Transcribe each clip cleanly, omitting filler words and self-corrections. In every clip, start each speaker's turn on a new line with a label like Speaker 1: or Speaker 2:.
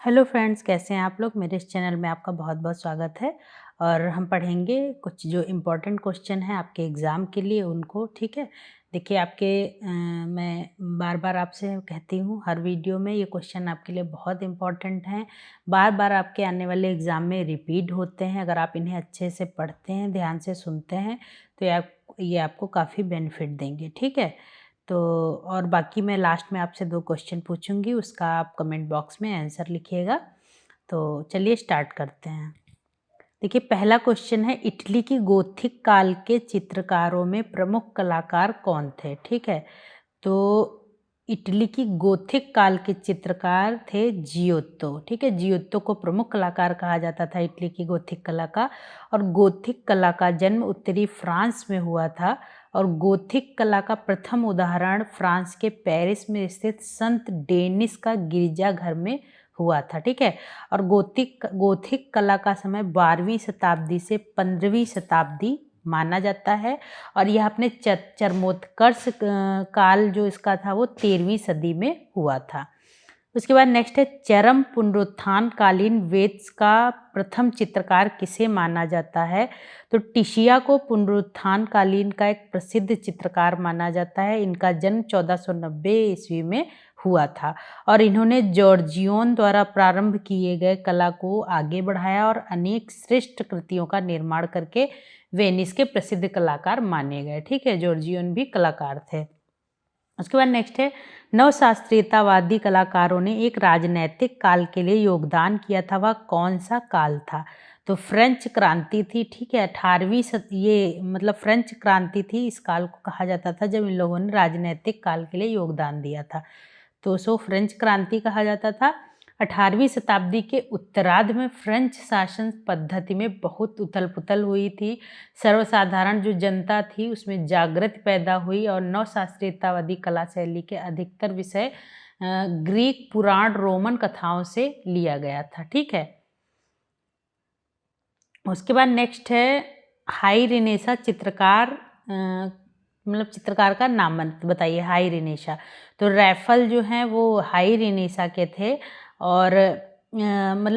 Speaker 1: Hello friends, कैसे हैं आप लोग। मेरे इस चैनल में आपका बहुत बहुत स्वागत है। और हम पढ़ेंगे कुछ जो इम्पोर्टेंट क्वेश्चन हैं आपके एग्ज़ाम के लिए उनको। ठीक है, देखिए मैं बार बार आपसे कहती हूँ हर वीडियो में, ये क्वेश्चन आपके लिए बहुत इम्पोर्टेंट हैं। बार बार आपके आने वाले एग्ज़ाम में रिपीट होते हैं। अगर आप इन्हें अच्छे से पढ़ते हैं, ध्यान से सुनते हैं, तो ये आपको काफ़ी बेनिफिट देंगे। ठीक है, तो और बाकी मैं लास्ट में आपसे 2 क्वेश्चन पूछूंगी, उसका आप कमेंट बॉक्स में आंसर लिखिएगा। तो चलिए स्टार्ट करते हैं। देखिए, पहला क्वेश्चन है, इटली की गोथिक काल के चित्रकारों में प्रमुख कलाकार कौन थे। ठीक है, तो इटली की गोथिक काल के चित्रकार थे जियोत्तो। ठीक है, जियोत्तो को प्रमुख कलाकार कहा जाता था इटली की गोथिक कला का। और गोथिक कला का जन्म उत्तरी फ्रांस में हुआ था। और गोथिक कला का प्रथम उदाहरण फ्रांस के पेरिस में स्थित संत डेनिस का गिरजाघर में हुआ था। ठीक है, और गोथिक कला का समय 12वीं शताब्दी से 15वीं शताब्दी माना जाता है। और यह अपने चरमोत्कर्ष काल जो इसका था वो 13वीं सदी में हुआ था। उसके बाद नेक्स्ट है, चरम पुनरुत्थान कालीन वेद्स का प्रथम चित्रकार किसे माना जाता है। तो टिशिया को पुनरुत्थान कालीन का एक प्रसिद्ध चित्रकार माना जाता है। इनका जन्म 1490 ईस्वी में हुआ था। और इन्होंने जॉर्जियोन द्वारा प्रारंभ किए गए कला को आगे बढ़ाया और अनेक श्रेष्ठ कृतियों का निर्माण करके वेनिस के प्रसिद्ध कलाकार माने गए। ठीक है, जॉर्जियोन भी कलाकार थे। उसके बाद नेक्स्ट है, नवशास्त्रीयतावादी कलाकारों ने एक राजनैतिक काल के लिए योगदान किया था, वह कौन सा काल था। तो फ्रेंच क्रांति थी। ठीक है, 18वीं फ्रेंच क्रांति थी। इस काल को कहा जाता था जब इन लोगों ने राजनैतिक काल के लिए योगदान दिया था। तो फ्रेंच क्रांति कहा जाता था। 18वीं शताब्दी के उत्तरार्ध में फ्रेंच शासन पद्धति में बहुत उथल पुथल हुई थी। सर्वसाधारण जो जनता थी उसमें जागृति पैदा हुई और नवशास्त्रीयतावादी कला शैली के अधिकतर विषय ग्रीक पुराण रोमन कथाओं से लिया गया था। ठीक है, उसके बाद नेक्स्ट है, हाई रिनेसा चित्रकार चित्रकार का नाम बताइए। हाई रिनेसा, तो रैफल जो हैं वो हाई रिनेसा के थे। और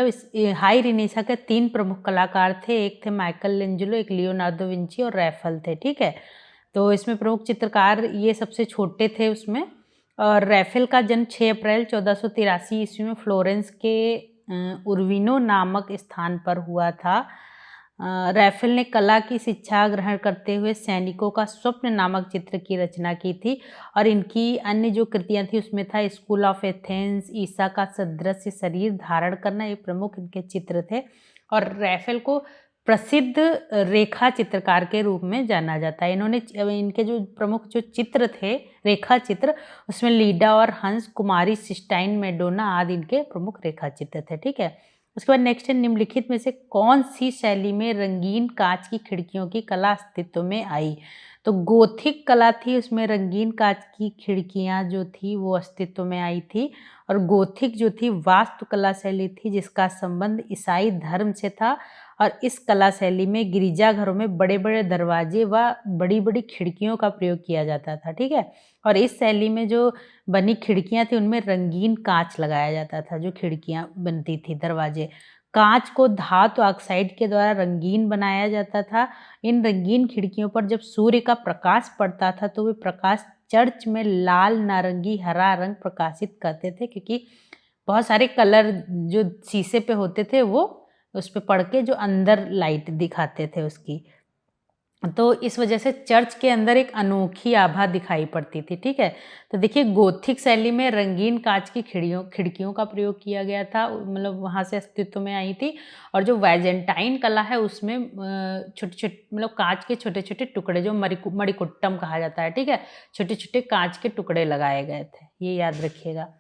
Speaker 1: इस हाई रिनेसा के 3 प्रमुख कलाकार थे। एक थे माइकल एंजेलो, एक लियोनार्डो विंची और रैफल थे। ठीक है, तो इसमें प्रमुख चित्रकार ये सबसे छोटे थे उसमें। और रैफल का जन्म 6 अप्रैल 1483 ईस्वी में फ्लोरेंस के उर्विनो नामक स्थान पर हुआ था। रैफल ने कला की शिक्षा ग्रहण करते हुए सैनिकों का स्वप्न नामक चित्र की रचना की थी। और इनकी अन्य जो कृतियां थी उसमें था स्कूल ऑफ एथेंस, ईसा का सदृश शरीर धारण करना, ये प्रमुख इनके चित्र थे। और रैफल को प्रसिद्ध रेखा चित्रकार के रूप में जाना जाता है। इनके जो प्रमुख जो चित्र थे, रेखा चित्र, उसमें लीडा और हंस, कुमारी सिस्टाइन, मैडोना आदि इनके प्रमुख रेखा चित्र थे। ठीक है, उसके बाद नेक्स्ट है, निम्नलिखित में से कौन सी शैली में रंगीन कांच की खिड़कियों की कला अस्तित्व में आई। तो गोथिक कला थी, उसमें रंगीन कांच की खिड़कियां जो थी वो अस्तित्व में आई थी। और गोथिक जो थी वास्तुकला शैली थी जिसका संबंध ईसाई धर्म से था। और इस कला शैली में गिरजाघरों में बड़े बड़े दरवाजे व बड़ी बड़ी खिड़कियों का प्रयोग किया जाता था। ठीक है, और इस शैली में जो बनी खिड़कियां थी उनमें रंगीन कांच लगाया जाता था। जो खिड़कियां बनती थी, दरवाजे, कांच को धातु ऑक्साइड के द्वारा रंगीन बनाया जाता था। इन रंगीन खिड़कियों पर जब सूर्य का प्रकाश पड़ता था तो वे प्रकाश चर्च में लाल, नारंगी, हरा रंग प्रकाशित करते थे, क्योंकि बहुत सारे कलर जो शीशे पे होते थे वो उस पे पड़ के जो अंदर लाइट दिखाते थे उसकी, तो इस वजह से चर्च के अंदर एक अनोखी आभा दिखाई पड़ती थी। ठीक है, तो देखिए, गोथिक शैली में रंगीन कांच की खिड़कियों का प्रयोग किया गया था, वहाँ से अस्तित्व में आई थी। और जो वाइजेंटाइन कला है उसमें छोटे छोटे कांच के छोटे छोटे टुकड़े, जो मणिकुट्टम कहा जाता है। ठीक है, छोटे छोटे कांच के टुकड़े लगाए गए थे, ये याद रखिएगा।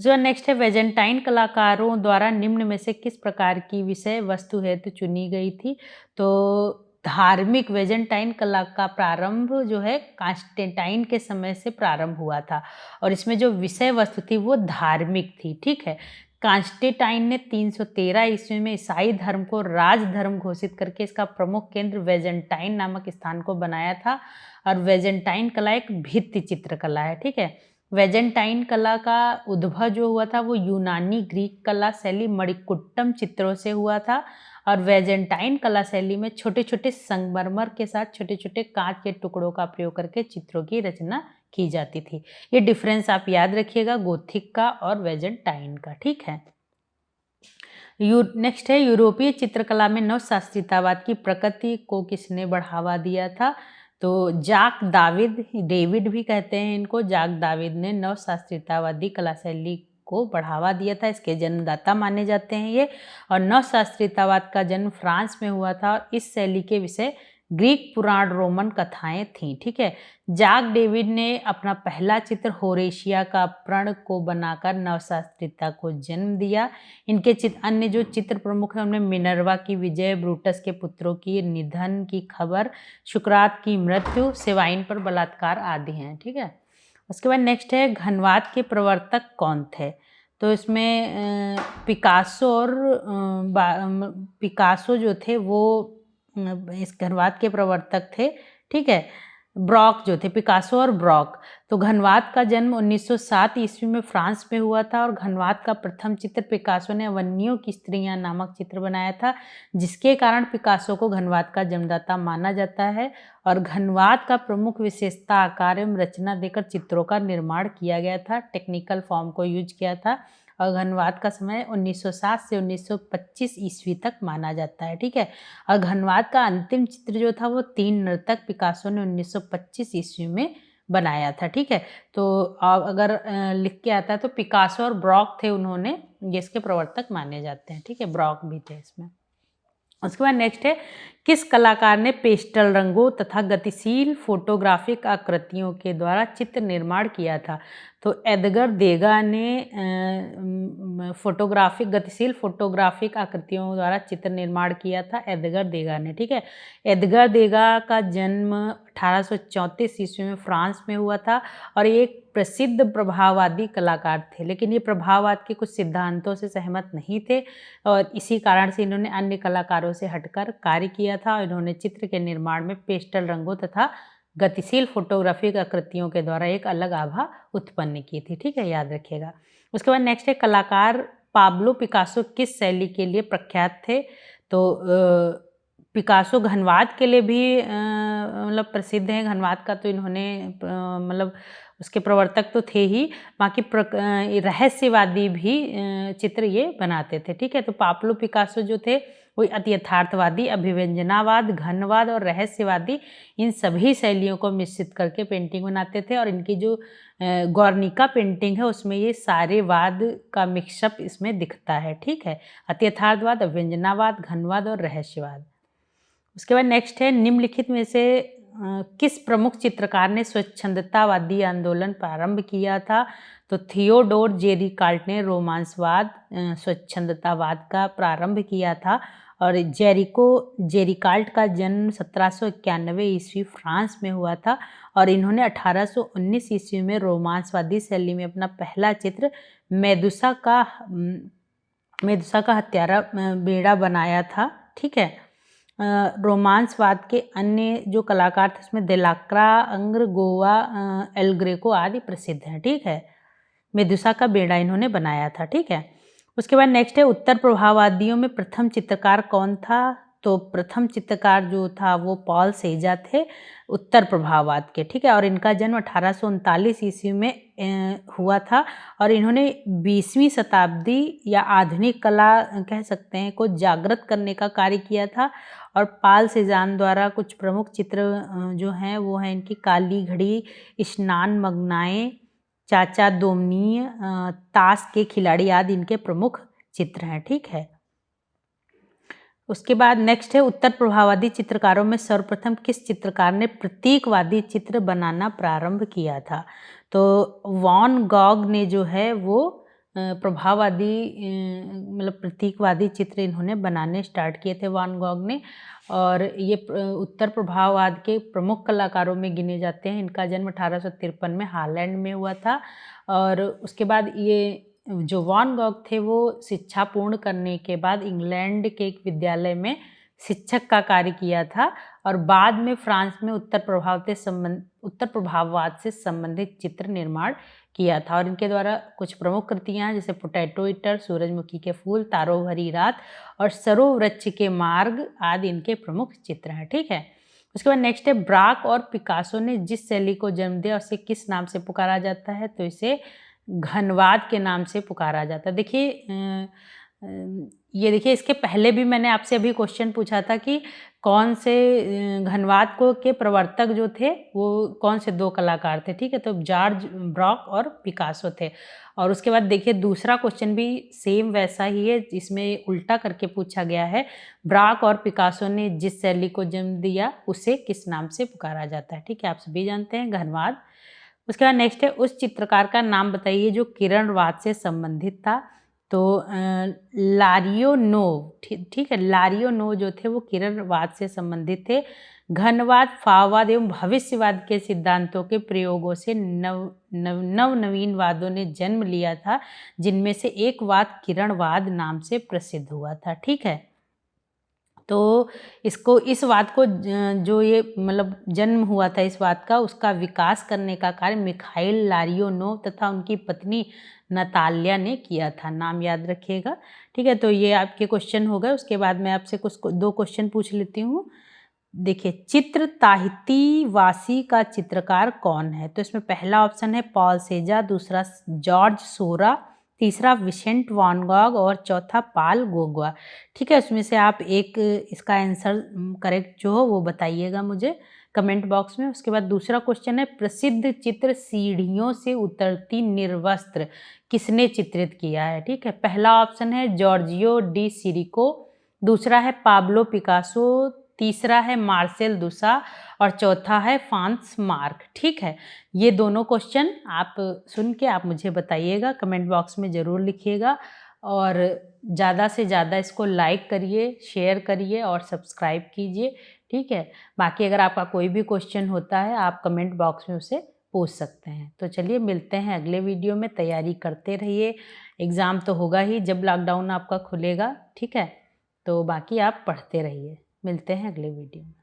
Speaker 1: जो नेक्स्ट है, वेजेंटाइन कलाकारों द्वारा निम्न में से किस प्रकार की विषय वस्तु हेतु चुनी गई थी। तो धार्मिक वेजेंटाइन कला का प्रारंभ जो है कांस्टेंटाइन के समय से प्रारंभ हुआ था। और इसमें जो विषय वस्तु थी वो धार्मिक थी। ठीक है, कांस्टेंटाइन ने 313 ईस्वी में ईसाई धर्म को राजधर्म घोषित करके इसका प्रमुख केंद्र वेजेंटाइन नामक स्थान को बनाया था। और वेजेंटाइन कला एक भित्ति चित्रकला है। ठीक है, वेजेंटाइन कला का उद्भव जो हुआ था वो यूनानी ग्रीक कला शैली मणिकुट्टम चित्रों से हुआ था। और वेजेंटाइन कला शैली में छोटे छोटे संगमरमर के साथ छोटे छोटे कांच के टुकड़ों का प्रयोग करके चित्रों की रचना की जाती थी। ये डिफरेंस आप याद रखिएगा गोथिक का और वेजेंटाइन का, ठीक है। नेक्स्ट है यूरोपीय चित्रकला में नवशास्त्रीयतावाद की प्रकृति को किसने बढ़ावा दिया था? तो जाक दाविद, डेविड भी कहते हैं इनको, जाक दाविद ने नवशास्त्रीयतावादी कला शैली को बढ़ावा दिया था, इसके जन्मदाता माने जाते हैं ये। और नवशास्त्रीयतावाद का जन्म फ्रांस में हुआ था और इस शैली के विषय ग्रीक पुराण रोमन कथाएं थीं, ठीक है। जाक डेविड ने अपना पहला चित्र होरेशिया का प्रण को बनाकर नवशास्त्रीयता को जन्म दिया। इनके अन्य जो चित्र प्रमुख हैं उनमें मिनर्वा की विजय, ब्रूटस के पुत्रों की निधन की खबर, सुकरात की मृत्यु, सेवाइन पर बलात्कार आदि हैं, ठीक है। उसके बाद नेक्स्ट है घनवाद के प्रवर्तक कौन थे? तो इसमें पिकासो और पिकासो जो थे वो इस घनवाद के प्रवर्तक थे, ठीक है। ब्रॉक जो थे, पिकासो और ब्रॉक। तो घनवाद का जन्म 1907 ईस्वी में फ्रांस में हुआ था और घनवाद का प्रथम चित्र पिकासो ने अवन्नियों की स्त्रियां नामक चित्र बनाया था, जिसके कारण पिकासो को घनवाद का जन्मदाता माना जाता है। और घनवाद का प्रमुख विशेषता आकार एवं रचना देकर चित्रों का निर्माण किया गया था, टेक्निकल फॉर्म को यूज किया था। और घनवाद का समय 1907 से 1925 ईस्वी तक माना जाता है, ठीक है। और घनवाद का अंतिम चित्र जो था वो 3 नर्तक पिकासो ने 1925 ईस्वी में बनाया था, ठीक है। तो अगर लिख के आता है तो पिकासो और ब्रॉक थे, उन्होंने जिसके प्रवर्तक माने जाते हैं, ठीक है। ब्रॉक भी थे इसमें। उसके बाद नेक्स्ट है किस कलाकार ने पेस्टल रंगों तथा गतिशील फोटोग्राफिक आकृतियों के द्वारा चित्र निर्माण किया था? तो एडगर देगा ने गतिशील फोटोग्राफिक आकृतियों द्वारा चित्र निर्माण किया था, एडगर देगा ने, ठीक है। एडगर देगा का जन्म 1834 ईस्वी में फ्रांस में हुआ था और एक प्रसिद्ध प्रभाववादी कलाकार थे, लेकिन ये प्रभाववाद के कुछ सिद्धांतों से सहमत नहीं थे और इसी कारण से इन्होंने अन्य कलाकारों से हटकर कार्य किया था। इन्होंने चित्र के निर्माण में पेस्टल रंगों तथा गतिशील फोटोग्राफिक आकृतियों के द्वारा एक अलग आभा उत्पन्न की थी, ठीक है, याद रखिएगा। उसके बाद नेक्स्ट है कलाकार पाब्लो पिकासो किस शैली के लिए प्रख्यात थे? तो पिकासो घनवाद के लिए भी मतलब प्रसिद्ध हैं। घनवाद का तो इन्होंने मतलब उसके प्रवर्तक तो थे ही, बाकी रहस्यवादी भी चित्र ये बनाते थे, ठीक है। तो पाब्लो पिकासो जो थे वो अति यथार्थवादी, अभिव्यंजनावाद, घनवाद और रहस्यवादी इन सभी शैलियों को मिश्रित करके पेंटिंग बनाते थे। और इनकी जो गॉर्निका पेंटिंग है उसमें ये सारे वाद का मिक्सअप इसमें दिखता है, ठीक है। अति यथार्थवाद, अभिव्यंजनावाद, घनवाद और रहस्यवाद। उसके बाद नेक्स्ट है निम्नलिखित में से किस प्रमुख चित्रकार ने स्वच्छंदतावादी आंदोलन प्रारंभ किया था? तो थियोडोर जेरिकाल्ट ने रोमांसवाद स्वच्छंदतावाद का प्रारंभ किया था और जेरिकाल्ट का जन्म 1791 ईस्वी फ्रांस में हुआ था और इन्होंने 1819 ईस्वी में रोमांसवादी शैली में अपना पहला चित्र मेदुसा का हत्यारा बेड़ा बनाया था, ठीक है। रोमांसवाद के अन्य जो कलाकार थे उसमें देलाक्रा, अंग्र, गोवा, एल ग्रेको आदि प्रसिद्ध हैं, ठीक है। मेदुसा का बेड़ा इन्होंने बनाया था, ठीक है। उसके बाद नेक्स्ट है उत्तर प्रभाववादियों में प्रथम चित्रकार कौन था? तो प्रथम चित्रकार जो था वो पॉल सेजा थे उत्तर प्रभाववाद के, ठीक है। और इनका जन्म 1839 ईस्वी में हुआ था और इन्होंने 20वीं शताब्दी या आधुनिक कला कह सकते हैं को जागृत करने का कार्य किया था। और पाल सेजान द्वारा कुछ प्रमुख चित्र जो हैं वो हैं इनकी काली घड़ी, स्नान मग्नाएं, चाचा दोमनीय, ताश के खिलाड़ी आदि इनके प्रमुख चित्र हैं, ठीक है। उसके बाद नेक्स्ट है उत्तर प्रभाववादी चित्रकारों में सर्वप्रथम किस चित्रकार ने प्रतीकवादी चित्र बनाना प्रारंभ किया था? तो वॉन गॉग ने जो है वो प्रभाववादी मतलब प्रतीकवादी चित्र इन्होंने बनाने स्टार्ट किए थे वॉन गॉग ने और ये उत्तर प्रभाववाद के प्रमुख कलाकारों में गिने जाते हैं। इनका जन्म 1853 में हालैंड में हुआ था और उसके बाद ये जो वॉन गॉग थे वो शिक्षा पूर्ण करने के बाद इंग्लैंड के एक विद्यालय में शिक्षक का कार्य किया था और बाद में फ्रांस में उत्तर प्रभाववाद से संबंधित चित्र निर्माण किया था। और इनके द्वारा कुछ प्रमुख कृतियाँ हैं, जैसे पोटैटो ईटर, सूरजमुखी के फूल, तारों भरी रात और सरोवृक्ष के मार्ग आदि इनके प्रमुख चित्र हैं। ठीक है, उसके बाद नेक्स्ट है ब्राक और पिकासो ने जिस शैली को जन्म दिया उसे किस नाम से पुकारा जाता है? तो इसे घनवाद के नाम से पुकारा जाता है। देखिए ये देखिए, इसके पहले भी मैंने आपसे अभी क्वेश्चन पूछा था कि कौन से घनवाद को के प्रवर्तक जो थे वो कौन से दो कलाकार थे। ठीक है, तो जॉर्ज ब्रॉक और पिकासो थे। और उसके बाद देखिए दूसरा क्वेश्चन भी सेम वैसा ही है, जिसमें उल्टा करके पूछा गया है, ब्राक और पिकासो ने जिस शैली को जन्म दिया उसे किस नाम से पुकारा जाता है। ठीक है, आप सभी जानते हैं घनवाद। उसके बाद नेक्स्ट है उस चित्रकार का नाम बताइए जो किरणवाद से संबंधित था। तो लारियोनोव, ठीक है, लारियोनोव जो थे वो किरणवाद से संबंधित थे। घनवाद, फाववाद एवं भविष्यवाद के सिद्धांतों के प्रयोगों से नवीन वादों ने जन्म लिया था, जिनमें से एक वाद किरणवाद नाम से प्रसिद्ध हुआ था। ठीक है, तो इस वाद को जो ये मतलब जन्म हुआ था इस वाद का, उसका विकास करने का कार्य मिखाइल लारियोनोव तथा उनकी पत्नी नताल्या ने किया था। नाम याद रखिएगा। ठीक है, तो ये आपके क्वेश्चन हो गए। उसके बाद मैं आपसे दो क्वेश्चन पूछ लेती हूँ। देखिए, चित्र ताहिती वासी का चित्रकार कौन है? तो इसमें पहला ऑप्शन है पॉल सेजा, दूसरा जॉर्ज सोरा, तीसरा विसेंट वैन गॉग और चौथा पाल गोगवा। ठीक है, उसमें से आप एक इसका आंसर करेक्ट जो हो वो बताइएगा मुझे कमेंट बॉक्स में। उसके बाद दूसरा क्वेश्चन है प्रसिद्ध चित्र सीढ़ियों से उतरती निर्वस्त्र किसने चित्रित किया है? ठीक है, पहला ऑप्शन है जॉर्जियो डी सिरिको, दूसरा है पाब्लो पिकासो, तीसरा है मार्सेल दुसा और चौथा है फ्रांस मार्क। ठीक है, ये दोनों क्वेश्चन आप सुन के आप मुझे बताइएगा, कमेंट बॉक्स में ज़रूर लिखिएगा और ज़्यादा से ज़्यादा इसको लाइक करिए, शेयर करिए और सब्सक्राइब कीजिए। ठीक है, बाकी अगर आपका कोई भी क्वेश्चन होता है आप कमेंट बॉक्स में उसे पूछ सकते हैं। तो चलिए मिलते हैं अगले वीडियो में। तैयारी करते रहिए, एग्ज़ाम तो होगा ही जब लॉकडाउन आपका खुलेगा। ठीक है, तो बाकी आप पढ़ते रहिए। मिलते हैं अगले वीडियो में।